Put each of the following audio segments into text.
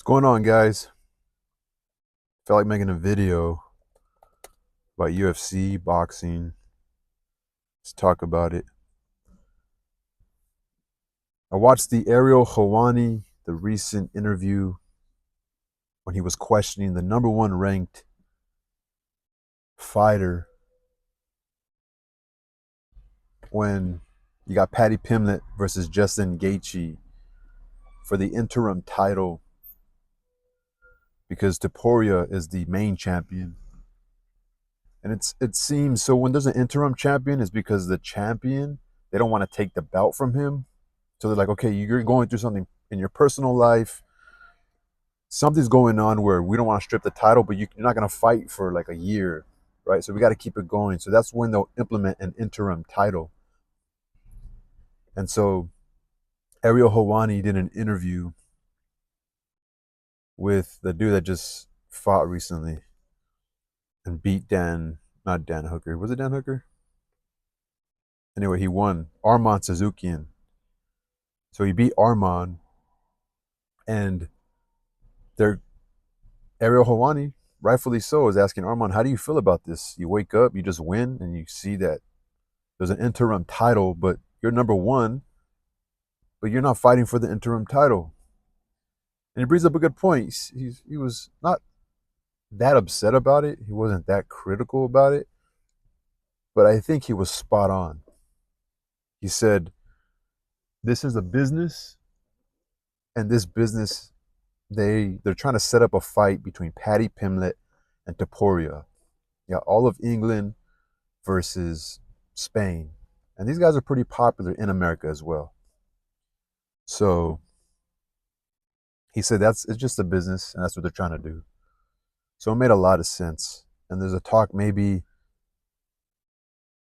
What's going on, guys? Felt like making a video about UFC, boxing. Let's talk about it. I watched the Ariel Helwani, the recent interview when he was questioning the number one ranked fighter when you got Paddy Pimblett versus Justin Gaethje for the interim title because Topuria is the main champion. And it seems so when there's an interim champion, it's because the champion, they don't want to take the belt from him. So they're like, okay, you're going through something in your personal life. Something's going on where we don't want to strip the title, but you're not going to fight for like a year, right? So we got to keep it going. So that's when they'll implement an interim title. And so Ariel Helwani did an interview with the dude that just fought recently and beat not Dan Hooker. Was it Dan Hooker? Anyway, he won Arman Suzukian. So he beat Arman, and they're Ariel Helwani, rightfully so, is asking Arman, how do you feel about this? You wake up, you just win, and you see that there's an interim title, but you're number one, but you're not fighting for the interim title. And he brings up a good point. He was not that upset about it. He wasn't that critical about it, but I think he was spot on. He said, this is a business, and this business, they're trying to set up a fight between Paddy Pimblett and Topuria. Yeah, all of England versus Spain. And these guys are pretty popular in America as well. So he said it's just a business and that's what they're trying to do. So it made a lot of sense. And there's a talk maybe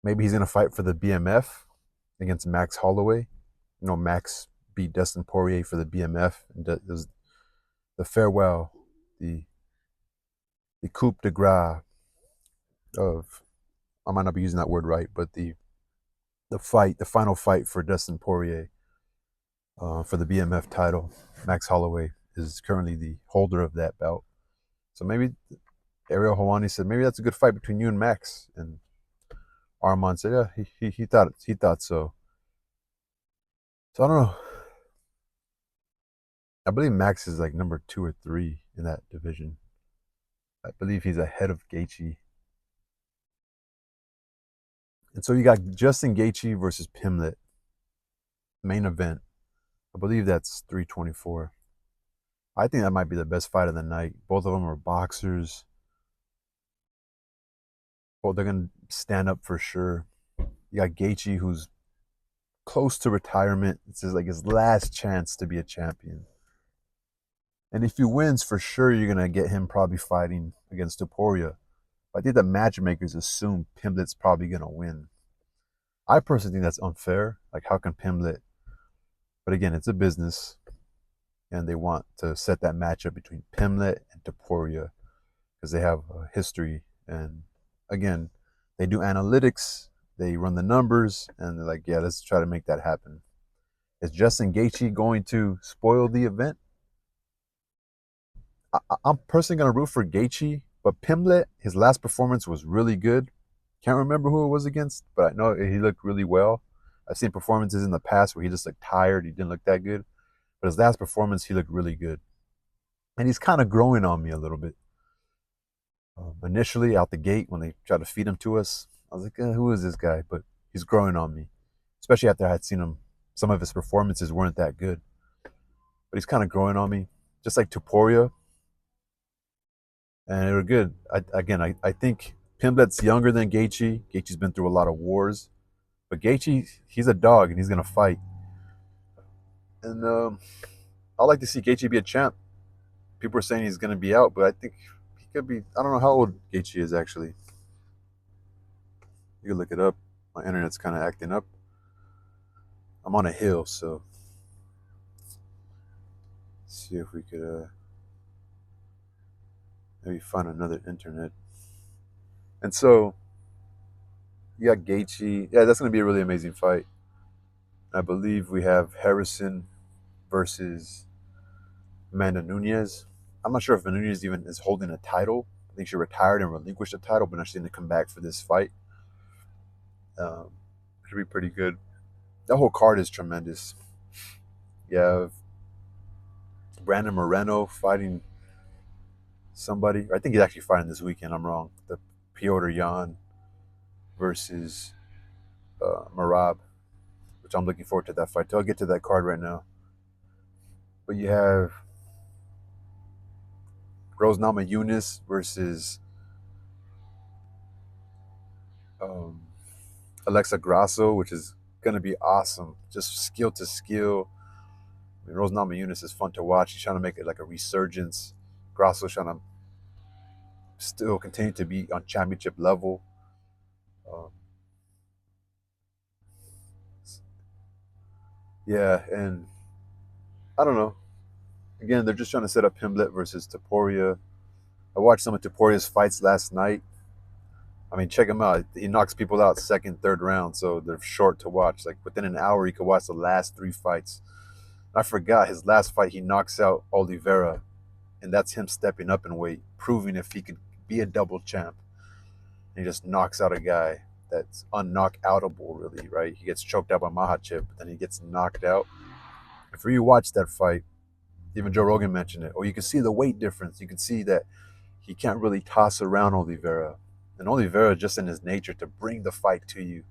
he's gonna fight for the BMF against Max Holloway. You know, Max beat Dustin Poirier for the BMF and does the farewell, the the coup de grace of, I might not be using that word right, but the final fight for Dustin Poirier for the BMF title. Max Holloway is currently the holder of that belt. So maybe Ariel Helwani said maybe that's a good fight between you and Max, and Arman said yeah he thought so. So I don't know. I believe Max is like number 2 or 3 in that division. I believe he's ahead of Gaethje. And so you got Justin Gaethje versus Pimblett, main event. I believe that's 324. I think that might be the best fight of the night. Both of them are boxers. Oh, they're gonna stand up for sure. You got Gaethje, who's close to retirement. It's like his last chance to be a champion. And if he wins, for sure, you're gonna get him probably fighting against Topuria. But I think the matchmakers assume Pimblett's probably gonna win. I personally think that's unfair. Like, how can Pimblett? But again, it's a business, and they want to set that matchup between Pimblett and Topuria because they have a history. And again, they do analytics, they run the numbers, and they're like, yeah, let's try to make that happen. Is Justin Gaethje going to spoil the event? I'm personally going to root for Gaethje, but Pimblett, his last performance was really good. Can't remember who it was against, but I know he looked really well. I've seen performances in the past where he just looked tired, he didn't look that good. But his last performance, he looked really good. And he's kind of growing on me a little bit. Initially, out the gate, when they tried to feed him to us, I was like, who is this guy? But he's growing on me, especially after I had seen him. Some of his performances weren't that good, but he's kind of growing on me, just like Tuporia. And they were good. I think Pimblett's younger than Gaethje. Gaethje's been through a lot of wars, but Gaethje, he's a dog and he's gonna fight. And I like to see Gaethje be a champ. People are saying he's gonna be out, but I think he could be. I don't know how old Gaethje is actually. You can look it up. My internet's kind of acting up. I'm on a hill, so let's see if we could maybe find another internet. And so you got Gaethje. Yeah, that's gonna be a really amazing fight. I believe we have Harrison versus Amanda Nunes. I'm not sure if Nunes even is holding a title. I think she retired and relinquished the title, but now she's going to come back for this fight. Um, Should be pretty good. That whole card is tremendous. You have Brandon Moreno fighting somebody. I think he's actually fighting this weekend. I'm wrong. The Piotr Jan versus Marab, which I'm looking forward to that fight. I'll get to that card right now. But you have Rose Namajunas versus um, Alexa Grasso, which is going to be awesome. Just skill to skill. I mean, Rose Namajunas is fun to watch. She's trying to make it like a resurgence. Grasso's trying to still continue to be on championship level. Um, yeah, and I don't know. Again, they're just trying to set up Pimblett versus Taporia. I watched some of Taporia's fights last night. I mean, check him out. He knocks people out second, third round, so they're short to watch. Like within an hour, you could watch the last three fights. I forgot his last fight. He knocks out Oliveira, and that's him stepping up in weight, proving if he could be a double champ. And he just knocks out a guy that's unknockoutable, really, right? He gets choked out by Makhachev, but then he gets knocked out. If you watch that fight, even Joe Rogan mentioned it, or you can see the weight difference. You can see that he can't really toss around Oliveira. And Oliveira, just in his nature, to bring the fight to you.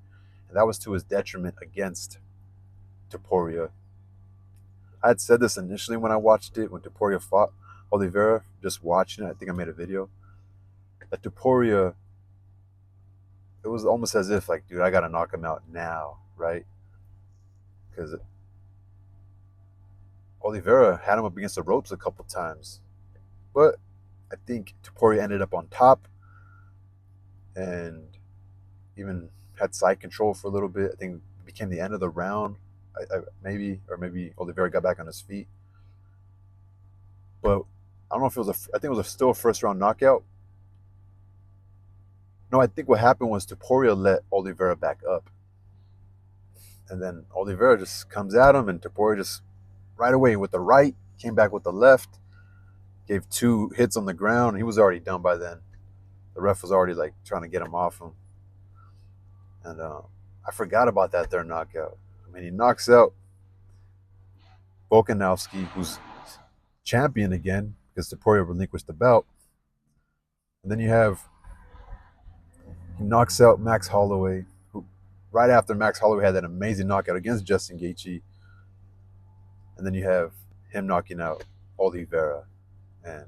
And that was to his detriment against Topuria. I had said this initially when I watched it, when Topuria fought Oliveira, just watching it. I think I made a video. That Topuria, it was almost as if, like, dude, I got to knock him out now, right? Because Oliveira had him up against the ropes a couple times. But I think Topuria ended up on top and even had side control for a little bit. I think it became the end of the round, maybe Oliveira got back on his feet. But I don't know if it was I think it was still a first round knockout. No, I think what happened was Topuria let Oliveira back up, and then Oliveira just comes at him, and Topuria just right away with the right came back with the left, gave two hits on the ground. He was already done by then. The ref was already like trying to get him off him, and I forgot about that third knockout. I mean, he knocks out Volkanovski, who's champion again because Topuria relinquished the belt. And then you have he knocks out Max Holloway, who right after Max Holloway had that amazing knockout against Justin Gaethje. And then you have him knocking out Oliveira. And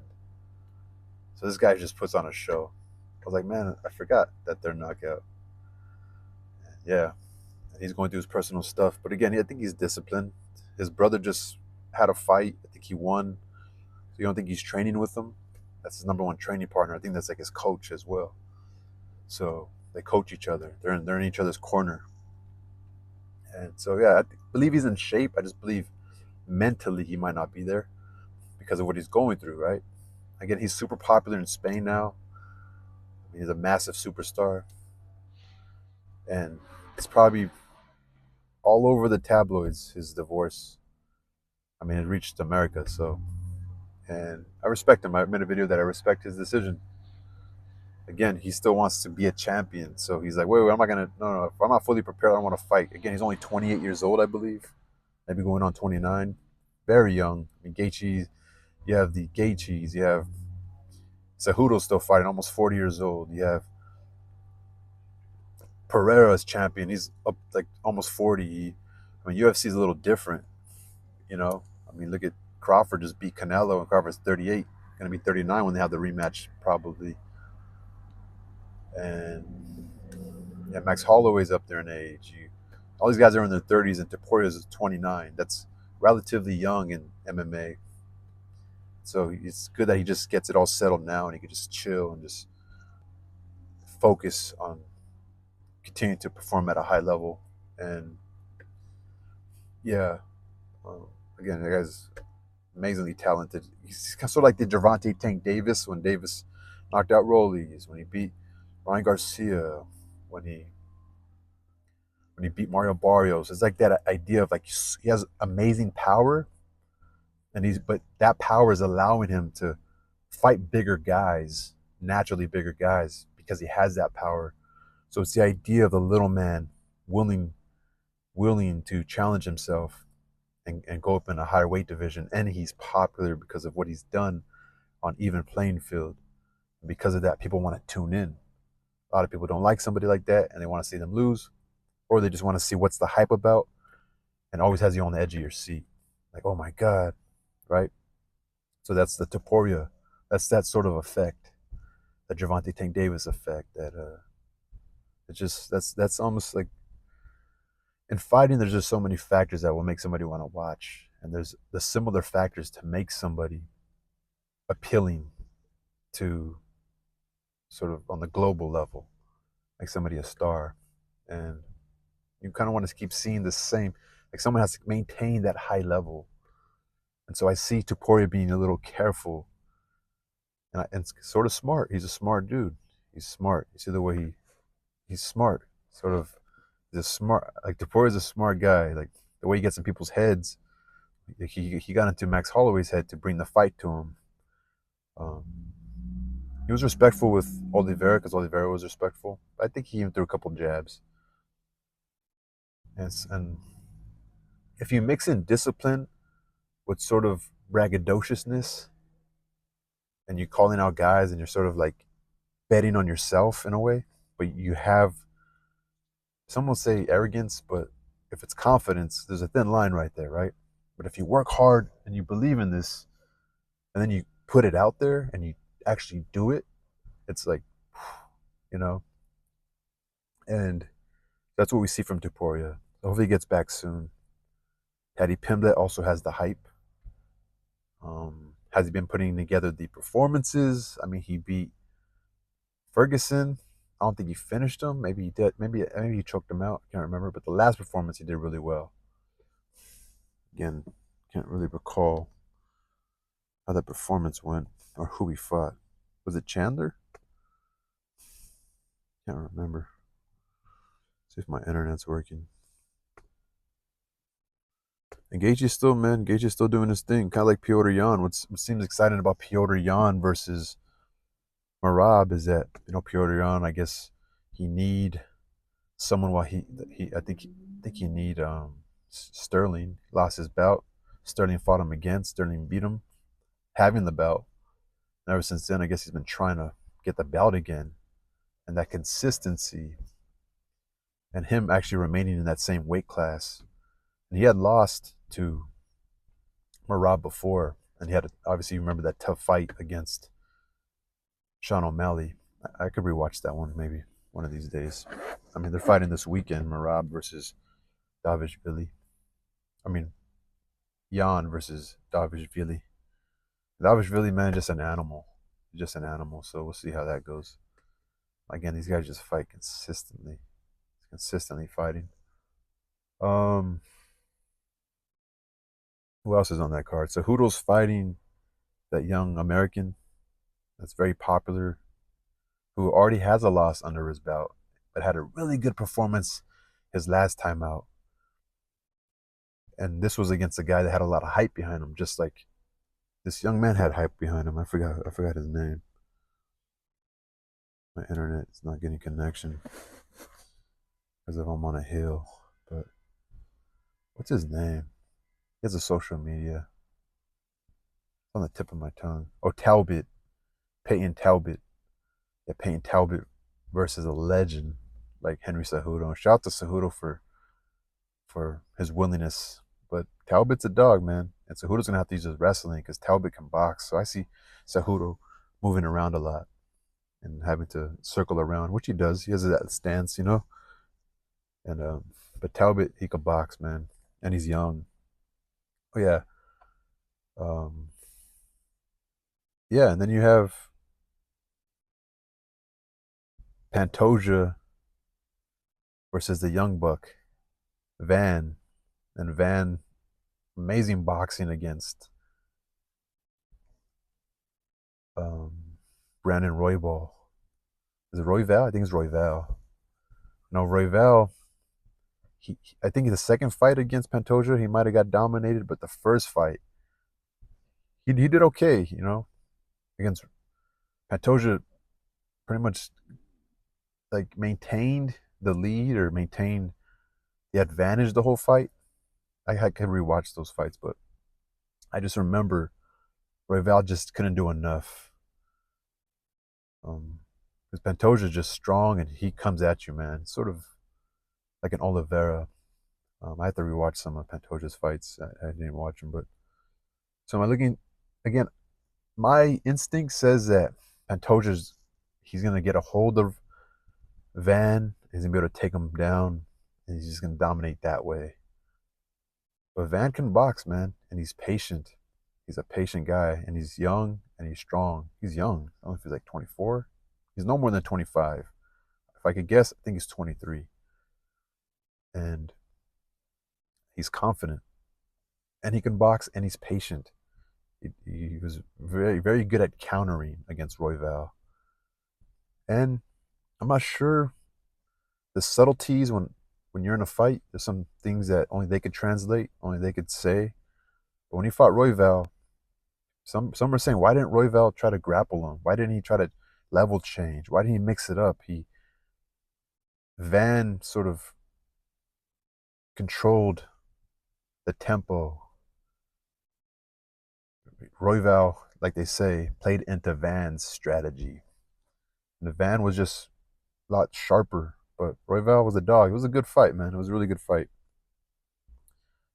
so this guy just puts on a show. I was like, man, I forgot that they're knockout. Yeah. And he's going through his personal stuff. But again, I think he's disciplined. His brother just had a fight. I think he won. So you don't think he's training with him? That's his number one training partner. I think that's like his coach as well. So they coach each other. They're in each other's corner. And so yeah, I believe he's in shape. I just believe mentally he might not be there because of what he's going through, right? Again, he's super popular in Spain now. I mean, he's a massive superstar. And it's probably all over the tabloids, his divorce. I mean, it reached America, so. And I respect him. I made a video that I respect his decision. Again, he still wants to be a champion. So he's like, wait, I'm not going to, no, if I'm not fully prepared, I don't want to fight. Again, he's only 28 years old, I believe. Maybe going on 29. Very young. I mean, Gaethje, you have the Gaethjes, you have Cejudo's still fighting, almost 40 years old. You have Pereira's champion. He's up like almost 40. I mean, UFC is a little different, you know? I mean, look at Crawford just beat Canelo, and Crawford's 38. Going to be 39 when they have the rematch, probably. And yeah, Max Holloway's up there in age. All these guys are in their 30s, and Toporia's is 29. That's relatively young in MMA. So it's good that he just gets it all settled now, and he can just chill and just focus on continuing to perform at a high level. And yeah, again, the guy's amazingly talented. He's sort of like the Gervonta Tank Davis when Davis knocked out Rollies, when he beat Ryan Garcia, when he beat Mario Barrios. It's like that idea of like he has amazing power, but that power is allowing him to fight bigger guys, naturally bigger guys, because he has that power. So it's the idea of the little man willing willing to challenge himself and go up in a higher weight division, and he's popular because of what he's done on even playing field. And because of that, people want to tune in. A lot of people don't like somebody like that, and they want to see them lose, or they just want to see what's the hype about, and always has you on the edge of your seat, like, oh my god, right? So that's the Taporia. That's that sort of effect, the Gervonta Tank Davis effect. That it's just that's almost like in fighting. There's just so many factors that will make somebody want to watch, and there's the similar factors to make somebody appealing to sort of on the global level, make somebody a star, and you kind of want to keep seeing the same. Like someone has to maintain that high level, and so I see Taporia being a little careful and sort of smart. He's a smart dude. He's smart. You see the way he's smart. Sort of, he's a smart. Like Taporia's a smart guy. Like the way he gets in people's heads. He got into Max Holloway's head to bring the fight to him. Um, he was respectful with Oliveira because Oliveira was respectful. I think he even threw a couple jabs. And if you mix in discipline with sort of braggadociousness, and you calling out guys, and you're sort of like betting on yourself in a way, but you have, some will say arrogance, but if it's confidence, there's a thin line right there, right? But if you work hard and you believe in this, and then you put it out there and you actually do it, it's like, you know, and that's what we see from Tuporia. Hopefully he gets back soon. Paddy Pimblett also has the hype. Has he been putting together the performances? I mean, he beat Ferguson. I don't think he finished him. Maybe he did. Maybe he choked him out. I can't remember. But the last performance he did really well. Again, can't really recall how that performance went or who he fought. Was it Chandler? Can't remember. See if my internet's working. And Gaethje's still, man. Gaethje's still doing his thing, kind of like Piotr Jan. What seems exciting about Piotr Jan versus Marab is that, you know, Piotr Jan, I guess he need someone while I think he need Sterling. Lost his bout. Sterling fought him again. Sterling beat him, having the belt. And ever since then, I guess he's been trying to get the belt again. And that consistency and him actually remaining in that same weight class. And he had lost to Marab before, and he had obviously, you remember that tough fight against Sean O'Malley. I could rewatch that one maybe one of these days. I mean, they're fighting this weekend, Marab versus Davishvili. I mean, Jan versus Davishvili. Davishvili, man, just an animal. Just an animal. So we'll see how that goes. Again, these guys just fight consistently fighting. Um, who else is on that card? So Hoodle's fighting that young American that's very popular, who already has a loss under his belt, but had a really good performance his last time out. And this was against a guy that had a lot of hype behind him, just like this young man had hype behind him. I forgot his name. My internet is not getting connection because if I'm on a hill. But what's his name? He has a social media. It's on the tip of my tongue. Oh, Talbot. Peyton Talbot. Yeah, Peyton Talbot versus a legend like Henry Cejudo. Shout out to Cejudo for his willingness. But Talbot's a dog, man. And Cejudo's going to have to use his wrestling because Talbot can box. So I see Cejudo moving around a lot and having to circle around, which he does. He has that stance, you know. And but Talbot, he can box, man, and he's young. Oh yeah, um, yeah. And then you have Pantoja versus the young buck Van, and Van, amazing boxing against um, Brandon Roybal. Is it Royval? I think it's Royval. No, Royval. I think the second fight against Pantoja, he might have got dominated, but the first fight, he did okay, you know, against Pantoja. Pretty much like maintained the lead or maintained the advantage the whole fight. I could rewatch those fights, but I just remember Royval just couldn't do enough. Because Pantoja is just strong and he comes at you, man. Sort of like an Oliveira. I have to rewatch some of Pantoja's fights. I didn't watch them, but so am I looking again? My instinct says that Pantoja's he's gonna get a hold of Van. He's gonna be able to take him down, and he's just gonna dominate that way. But Van can box, man, and he's patient. He's a patient guy, and he's young and he's strong. He's young. I don't know if he's like 24. He's no more than 25. If I could guess, I think he's 23. And he's confident, and he can box, and he's patient. He was very, very good at countering against Royval. And I'm not sure the subtleties when you're in a fight. There's some things that only they could translate, only they could say. But when he fought Royval, some are saying, why didn't Royval try to grapple him? Why didn't he try to level change? Why didn't he mix it up? Van sort of controlled the tempo. Royval, like they say, played into Van's strategy. And the Van was just a lot sharper. But Royval was a dog. It was a good fight, man. It was a really good fight.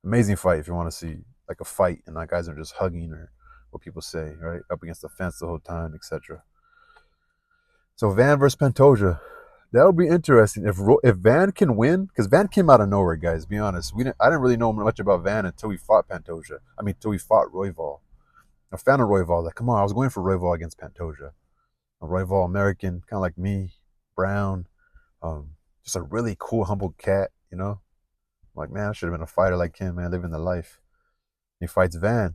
Amazing fight if you want to see like a fight and like guys are just hugging or what people say, right? Up against the fence the whole time, etc. So Van versus Pantoja, that would be interesting. If Van can win, because Van came out of nowhere, guys. Be honest, I didn't really know much about Van until we fought Pantoja. I mean, until we fought Royval. A fan of Royval, like, come on, I was going for Royval against Pantoja. A Royval American, kind of like me, brown, just a really cool, humble cat, you know. I'm like, man, I should have been a fighter like him, man, living the life. He fights Van,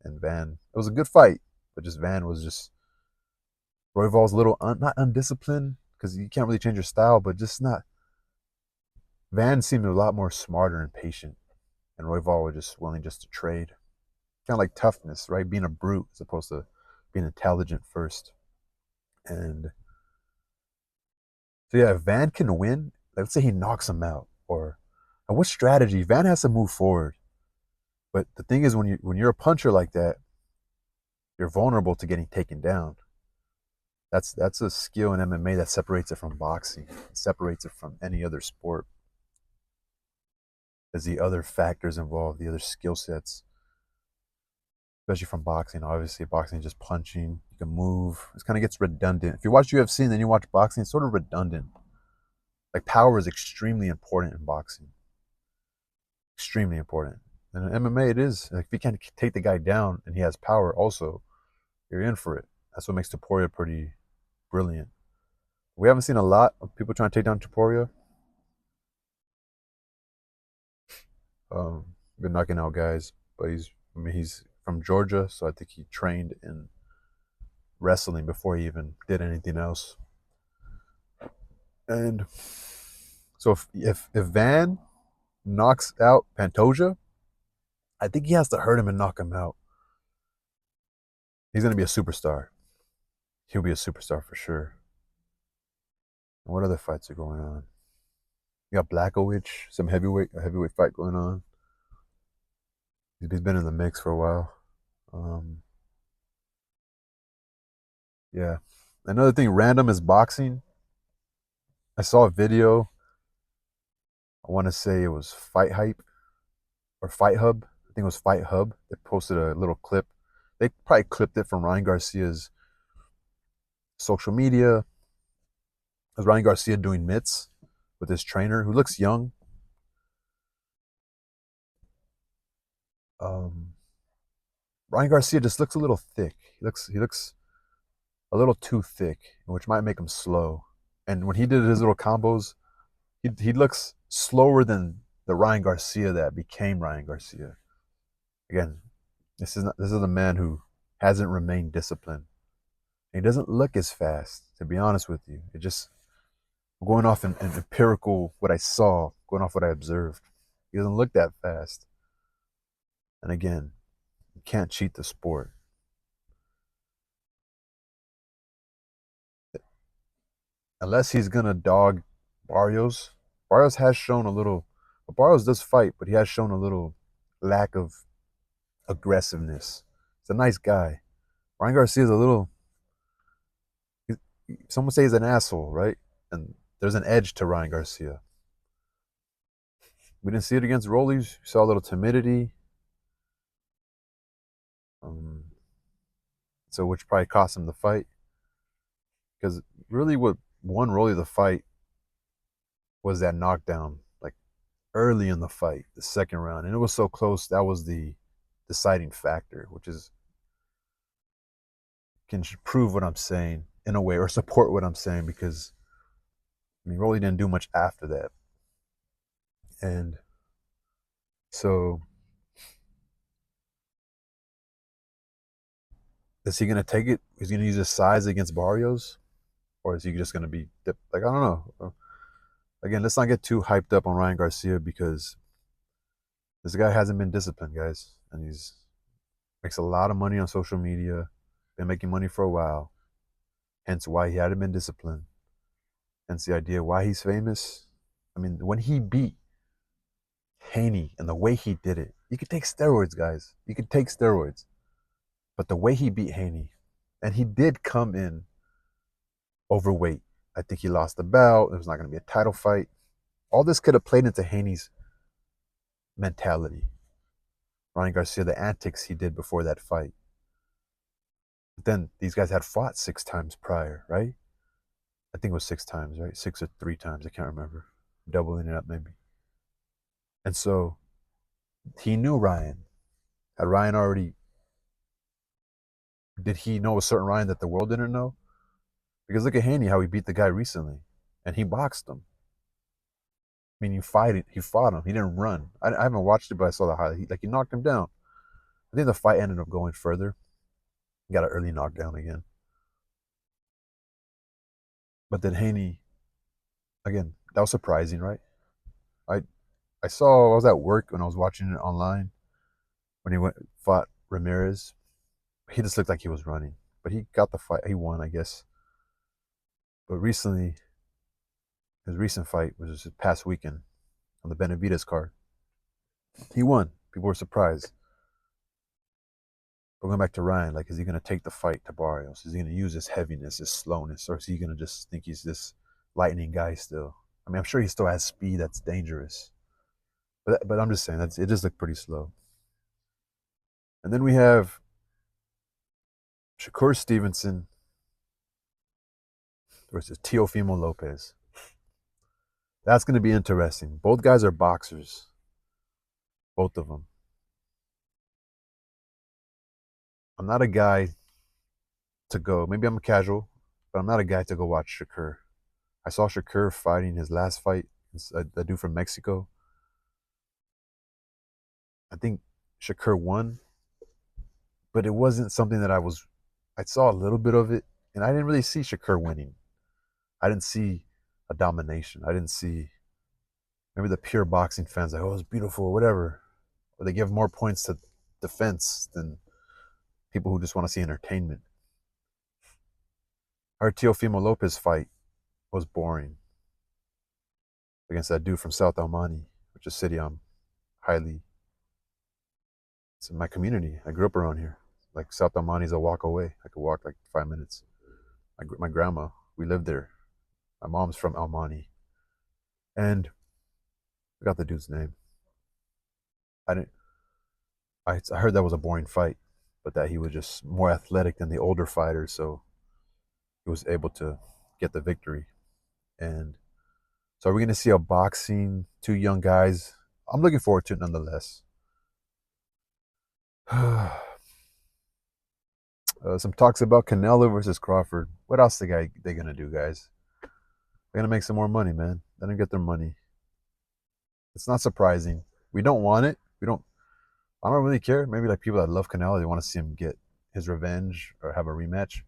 and Van, it was a good fight, but just Van was just Royval's a little not undisciplined because you can't really change your style, but just not. Van seemed a lot more smarter and patient, and Royval was just willing just to trade, kind of like toughness, right? Being a brute as opposed to being intelligent first. And so yeah, if Van can win, let's say he knocks him out, or and what strategy? Van has to move forward. But the thing is, when you're a puncher like that, you're vulnerable to getting taken down. That's a skill in MMA that separates it from boxing. It separates it from any other sport. There's the other factors involved, the other skill sets, especially from boxing. Obviously, boxing is just punching. You can move. It kind of gets redundant. If you watch UFC and then you watch boxing, it's sort of redundant. Like power is extremely important in boxing. Extremely important. And in MMA, it is. Like if you can't take the guy down and he has power, also, you're in for it. That's what makes Topuria pretty brilliant. We haven't seen a lot of people trying to take down Topuria. Been knocking out guys, but he's from Georgia, so I think he trained in wrestling before he even did anything else. And so if Van knocks out Pantoja, I think he has to hurt him and knock him out. He's gonna be a superstar. He'll be a superstar for sure. And what other fights are going on? You got Blachowicz, some a heavyweight fight going on. He's been in the mix for a while. Um, yeah. Another thing random is boxing. I saw a video. I want to say it was Fight Hype or Fight Hub. I think it was Fight Hub. They posted a little clip. They probably clipped it from Ryan Garcia's social media. It was Ryan Garcia doing mitts with his trainer who looks young. Um, Ryan Garcia just looks a little thick. He looks a little too thick, which might make him slow. And when he did his little combos, he looks slower than the Ryan Garcia that became Ryan Garcia. Again, this is a man who hasn't remained disciplined. He doesn't look as fast, to be honest with you. It just going off an empirical what I saw, going off what I observed. He doesn't look that fast. And again, you can't cheat the sport. unless he's gonna dog Barrios. Barrios has shown a little. Barrios does fight, but he has shown a little lack of aggressiveness. He's a nice guy. Ryan Garcia is a little. Someone say he's an asshole, right? And there's an edge to Ryan Garcia. We didn't see it against Rollies. We saw a little timidity, um, so which probably cost him the fight. Because really, what won Rolly the fight was that knockdown, like early in the fight, the second round, and it was so close. That was the deciding factor, which is can prove what I'm saying in a way or support what I'm saying because I mean Rolly didn't do much after that, and so is he gonna take it? Is he gonna use his size against Barrios, or is he just gonna be like I don't know. Again, let's not get too hyped up on Ryan Garcia because this guy hasn't been disciplined, guys, and he's makes a lot of money on social media, been making money for a while, hence why he hadn't been disciplined. Hence the idea why he's famous. I mean, when he beat Haney and the way he did it, you could take steroids, guys. You could take steroids, but the way he beat Haney, and he did come in overweight. I think he lost the belt. It was not going to be a title fight. All this could have played into Haney's mentality. Ryan Garcia, the antics he did before that fight. But then these guys had fought 6 times prior, right? I think it was 6 times, right? 6 or 3 times. I can't remember. Doubling it up, maybe. And so he knew Ryan. Had Ryan already. Did he know a certain Ryan that the world didn't know? Because look at Haney, how he beat the guy recently, and he boxed him. I mean, he fought him. He didn't run. I haven't watched it, but I saw the highlight. He knocked him down. I think the fight ended up going further. He got an early knockdown again. But then Haney, again, that was surprising, right? I I was at work when I was watching it online when he fought Ramirez. He just looked like he was running, but he got the fight. He won, I guess. But recently, his recent fight was just this past weekend on the Benavidez card. He won. People were surprised. But going back to Ryan, like, is he going to take the fight to Barrios? Is he going to use his heaviness, his slowness, or is he going to just think he's this lightning guy still? I mean, I'm sure he still has speed that's dangerous. But I'm just saying, it just looked pretty slow. And then we have Shakur Stevenson versus Teofimo Lopez. That's going to be interesting. Both guys are boxers. Both of them. I'm not a guy to go. Maybe I'm a casual, but I'm not a guy to go watch Shakur. I saw Shakur fighting his last fight, a dude from Mexico. I think Shakur won, but it wasn't something that I saw a little bit of it, and I didn't really see Shakur winning. I didn't see a domination. I didn't see maybe the pure boxing fans like, oh, it's beautiful, or whatever. Or they give more points to defense than people who just want to see entertainment. Our Teofimo Lopez fight was boring against that dude from South Almani, which is a city I'm highly. It's in my community. I grew up around here. Like South Almani's a walk away. I could walk like 5 minutes. My grandma, we lived there. My mom's from Almani, and I got the dude's name. I didn't. I heard that was a boring fight, but that he was just more athletic than the older fighters, so he was able to get the victory. And so, are we going to see a boxing, two young guys? I'm looking forward to it nonetheless. Some talks about Canelo versus Crawford. What else they gonna do, guys? They're gonna make some more money, man. Let them get their money. It's not surprising. We don't want it. We don't. I don't really care. Maybe like people that love Canelo, they want to see him get his revenge or have a rematch.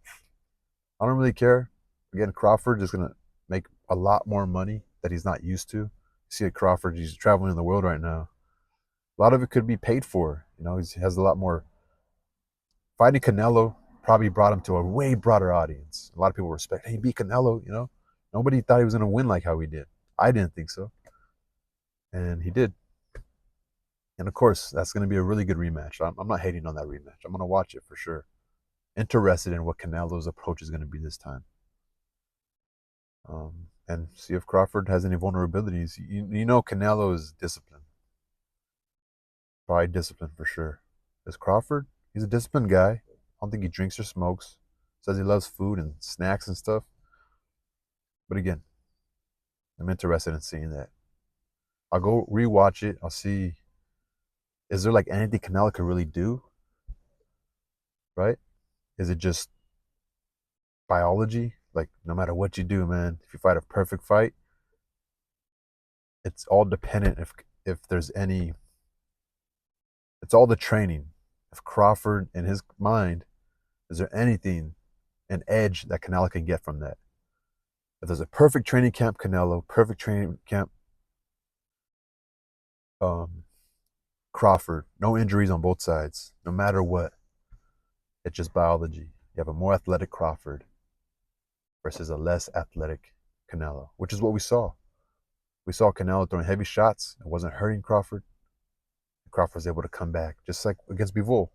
I don't really care. Again, Crawford is gonna make a lot more money that he's not used to. You see, at Crawford, he's traveling in the world right now. A lot of it could be paid for. You know, he has a lot more. Fighting Canelo probably brought him to a way broader audience. A lot of people respect. Hey, he beat Canelo. You know, Nobody thought he was going to win like how he did. I didn't think so. And he did. And of course, that's going to be a really good rematch. I'm not hating on that rematch. I'm going to watch it for sure. Interested in what Canelo's approach is going to be this time. And see if Crawford has any vulnerabilities. You know Canelo is disciplined. Probably disciplined for sure. Is Crawford? He's a disciplined guy. I don't think he drinks or smokes. Says he loves food and snacks and stuff. But again, I'm interested in seeing that. I'll go rewatch it. I'll see. Is there like anything Canelo could really do? Right? Is it just biology? Like no matter what you do, man, if you fight a perfect fight, it's all dependent if there's any. It's all the training. If Crawford, in his mind, is there anything, an edge that Canelo can get from that? If there's a perfect training camp, Canelo, perfect training camp, um, Crawford, no injuries on both sides, no matter what. It's just biology. You have a more athletic Crawford versus a less athletic Canelo, which is what we saw. We saw Canelo throwing heavy shots. It wasn't hurting Crawford. Crawford was able to come back, just like against Bivol.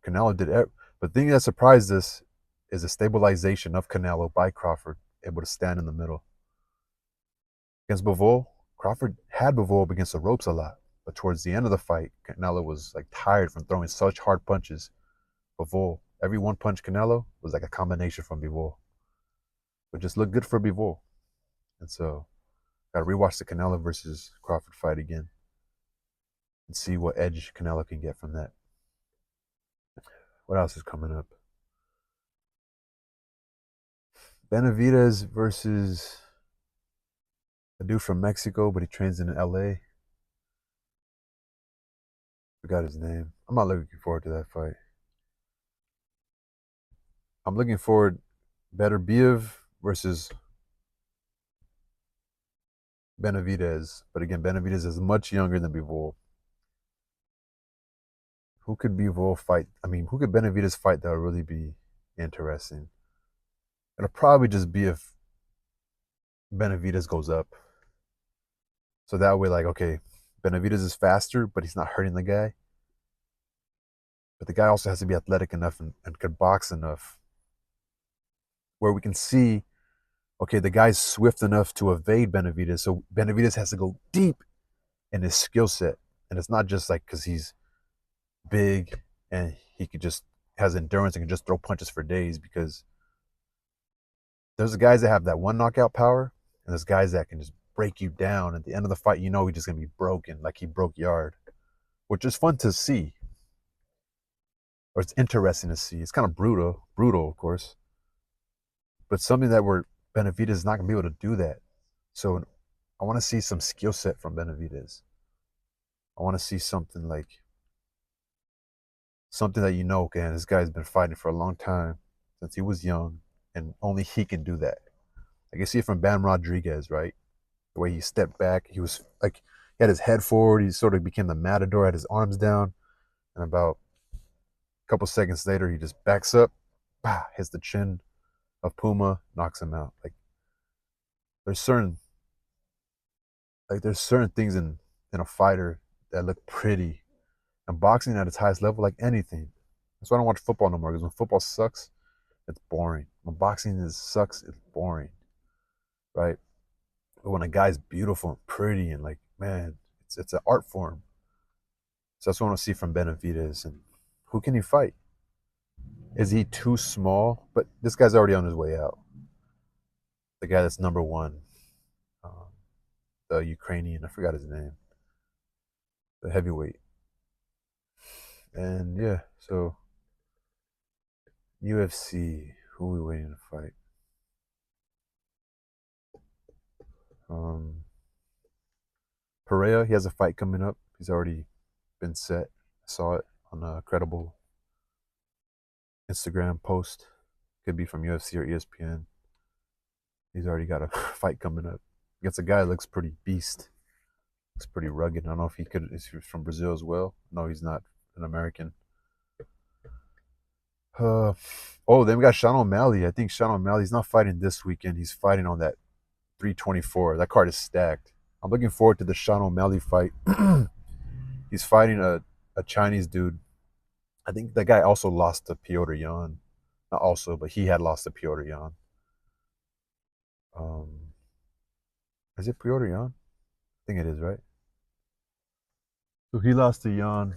Canelo did it. But the thing that surprised us is the stabilization of Canelo by Crawford, able to stand in the middle. Against Bivol, Crawford had Bivol up against the ropes a lot. But towards the end of the fight, Canelo was like tired from throwing such hard punches. Bivol, every one punch Canelo was like a combination from Bivol. But just looked good for Bivol. And so, got to rewatch the Canelo versus Crawford fight again and see what edge Canelo can get from that. What else is coming up? Benavidez versus a dude from Mexico, but he trains in LA. Forgot his name. I'm not looking forward to that fight. I'm looking forward Beterbiev versus Benavidez. But again, Benavidez is much younger than Bivol. Who could Bivol fight? I mean, who could Benavidez fight that would really be interesting? It'll probably just be if Benavidez goes up. So that way, like, okay, Benavidez is faster, but he's not hurting the guy. But the guy also has to be athletic enough and could box enough where we can see, okay, the guy's swift enough to evade Benavidez. So Benavidez has to go deep in his skill set. And it's not just like because he's big and he could just has endurance and can just throw punches for days, because there's guys that have that one knockout power and there's guys that can just break you down. At the end of the fight, you know he's just gonna be broken, like he broke Yard, which is fun to see. Or it's interesting to see. It's kind of brutal, of course. But something that where Benavidez is not gonna be able to do that. So I want to see some skill set from Benavidez. I want to see something like something that okay, this guy's been fighting for a long time since he was young, and only he can do that. Like you see it from Bam Rodriguez, right? The way he stepped back, he was like he had his head forward. He sort of became the matador, had his arms down, and about a couple seconds later, he just backs up, bah, hits the chin of Puma, knocks him out. There's certain there's certain things in a fighter that look pretty, and boxing at its highest level, like anything. That's why I don't watch football no more, because when football sucks, it's boring. When sucks, it's boring, right? But when a guy's beautiful and pretty and like, man, it's an art form. So that's what I want to see from Benavidez. And who can he fight? Is he too small? But this guy's already on his way out. The guy that's number one, um, the Ukrainian, I forgot his name, the heavyweight. And yeah, so UFC, who are we waiting to fight? Um, Pereira, he has a fight coming up. He's already been set. I saw it on a credible Instagram post. Could be from UFC or ESPN. He's already got a fight coming up against a guy that looks pretty beast. Looks pretty rugged. I don't know if is he from Brazil as well. No, he's not an American. Uh, Oh, then we got Sean O'Malley. I think Sean O'Malley's not fighting this weekend. He's fighting on that 324. That card is stacked. I'm looking forward to the Sean O'Malley fight. He's fighting a Chinese dude. I think that guy also lost to Piotr Jan. Not also, but he had lost to Piotr Jan. Um, is it Piotr Jan? I think it is, right? So he lost to Jan,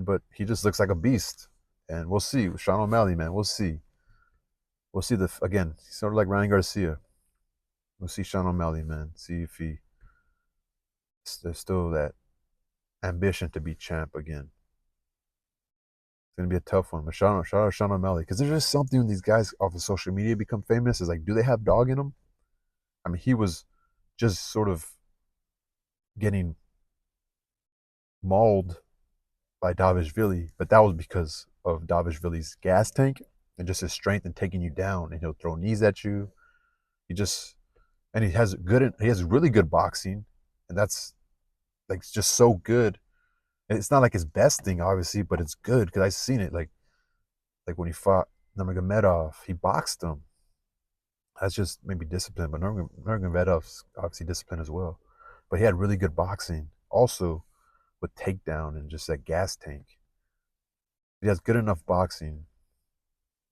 but he just looks like a beast. And we'll see. Sean O'Malley, man, we'll see. We'll see again. Sort of like Ryan Garcia. We'll see Sean O'Malley, man. See if there's still that ambition to be champ again. It's gonna be a tough one. But shout out Sean O'Malley, because there's just something when these guys off of social media become famous. Is like, do they have dog in them? I mean, he was just sort of getting mauled by Davishvili, but that was because of Davishvili's gas tank and just his strength and taking you down. And he'll throw knees at you. He just and he has really good boxing, and that's like just so good. And it's not like his best thing, obviously, but it's good because I've seen it. Like when he fought Nurmagomedov, he boxed him. That's just maybe discipline, but Nurmagomedov's obviously discipline as well. But he had really good boxing, also with takedown and just that gas tank. He has good enough boxing.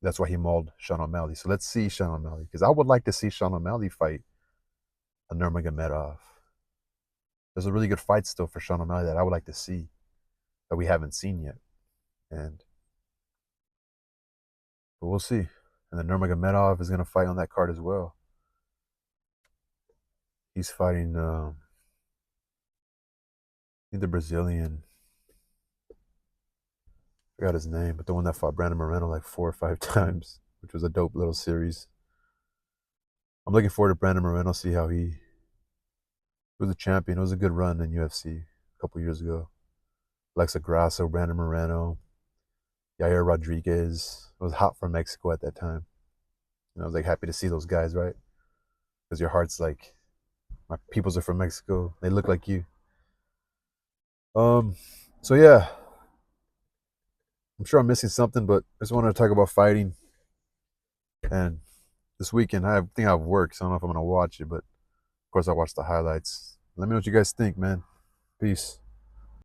That's why he mauled Sean O'Malley. So let's see Sean O'Malley, because I would like to see Sean O'Malley fight a Nurmagomedov. There's a really good fight still for Sean O'Malley that I would like to see that we haven't seen yet. But we'll see. And then Nurmagomedov is going to fight on that card as well. He's fighting the Brazilian. I forgot his name, but the one that fought Brandon Moreno like 4 or 5 times, which was a dope little series. I'm looking forward to Brandon Moreno, see how he was a champion. It was a good run in UFC a couple years ago. Alexa Grasso, Brandon Moreno, Yair Rodriguez. It was hot for Mexico at that time. And I was like happy to see those guys, right? Because your heart's like, my peoples are from Mexico. They look like you. So yeah, I'm sure I'm missing something, but I just wanted to talk about fighting. And this weekend, I think I have work, so I don't know if I'm gonna watch it, but of course I watch the highlights. Let me know what you guys think, man. Peace.